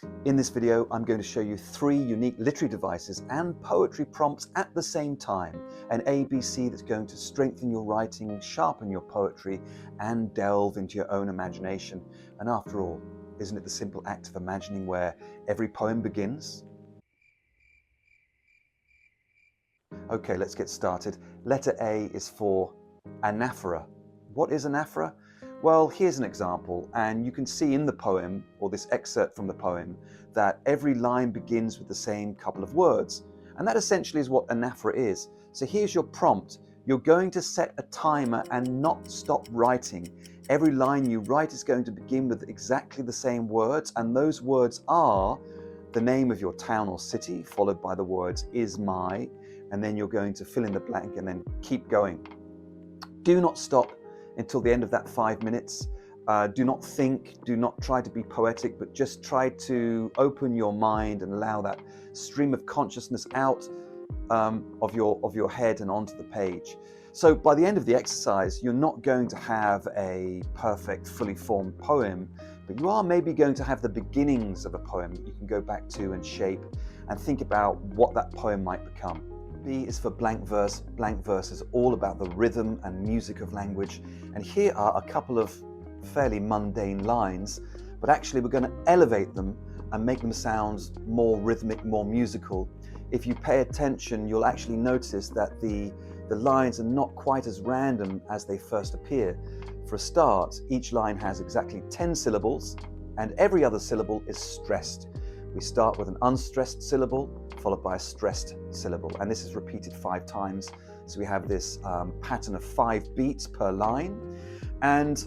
In this video, I'm going to show you 3 unique literary devices and poetry prompts at the same time. An ABC that's going to strengthen your writing, sharpen your poetry, and delve into your own imagination. And after all, isn't it the simple act of imagining where every poem begins? Okay, let's get started. Letter A is for Anaphora. What is Anaphora? Well, here's an example, and you can see in the poem, or this excerpt from the poem, that every line begins with the same couple of words. And that essentially is what Anaphora is. So here's your prompt. You're going to set a timer and not stop writing. Every line you write is going to begin with exactly the same words, and those words are the name of your town or city, followed by the words is my, and then you're going to fill in the blank and then keep going. Do not stop until the end of that 5 minutes. Do not think, do not try to be poetic, but just try to open your mind and allow that stream of consciousness out of your head and onto the page. So by the end of the exercise, you're not going to have a perfect, fully formed poem, but you are maybe going to have the beginnings of a poem that you can go back to and shape and think about what that poem might become. B is for blank verse. Blank verse is all about the rhythm and music of language. And here are a couple of fairly mundane lines, but actually we're going to elevate them and make them sound more rhythmic, more musical. If you pay attention, you'll actually notice that the lines are not quite as random as they first appear. For a start, each line has exactly 10 syllables, and every other syllable is stressed. We start with an unstressed syllable, followed by a stressed syllable, and this is repeated 5 times. So we have this pattern of 5 beats per line, and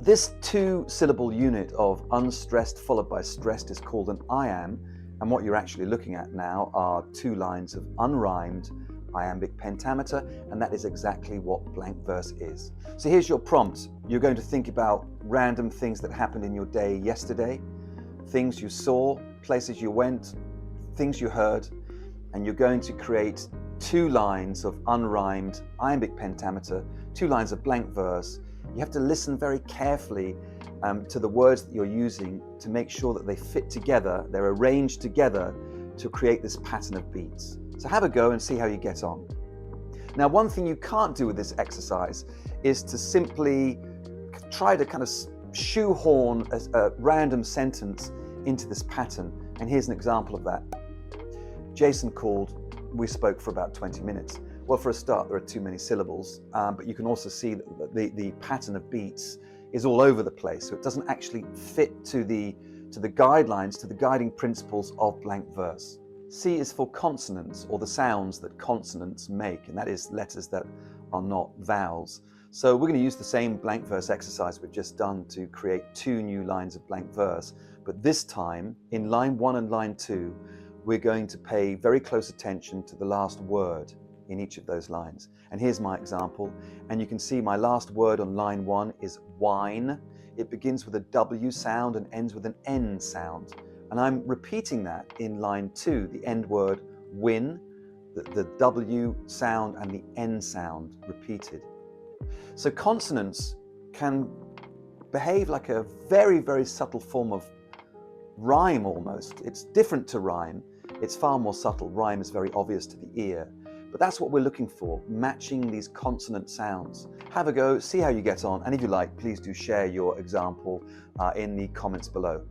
this 2-syllable unit of unstressed followed by stressed is called an iamb, and what you're actually looking at now are 2 lines of unrhymed iambic pentameter, and that is exactly what blank verse is. So here's your prompt. You're going to think about random things that happened in your day yesterday, things you saw, places you went, things you heard, and you're going to create 2 lines of unrhymed iambic pentameter, 2 lines of blank verse. You have to listen very carefully to the words that you're using to make sure that they fit together, they're arranged together to create this pattern of beats. So have a go and see how you get on. Now, one thing you can't do with this exercise is to simply try to kind of shoehorn a random sentence into this pattern. And here's an example of that. Jason called, we spoke for about 20 minutes. Well, for a start, there are too many syllables, but you can also see that the pattern of beats is all over the place. So it doesn't actually fit to the guidelines, to the guiding principles of blank verse. C is for consonants, or the sounds that consonants make, and that is letters that are not vowels. So we're going to use the same blank verse exercise we've just done to create 2 new lines of blank verse, but this time in line 1 and line 2, we're going to pay very close attention to the last word in each of those lines. And here's my example, and you can see my last word on line 1 is wine. It begins with a W sound and ends with an N sound. And I'm repeating that in line 2, the end word win, the W sound and the N sound repeated. So consonants can behave like a very, very subtle form of rhyme almost. It's different to rhyme. It's far more subtle. Rhyme is very obvious to the ear. But that's what we're looking for, matching these consonant sounds. Have a go, see how you get on, and if you like, please do share your example in the comments below.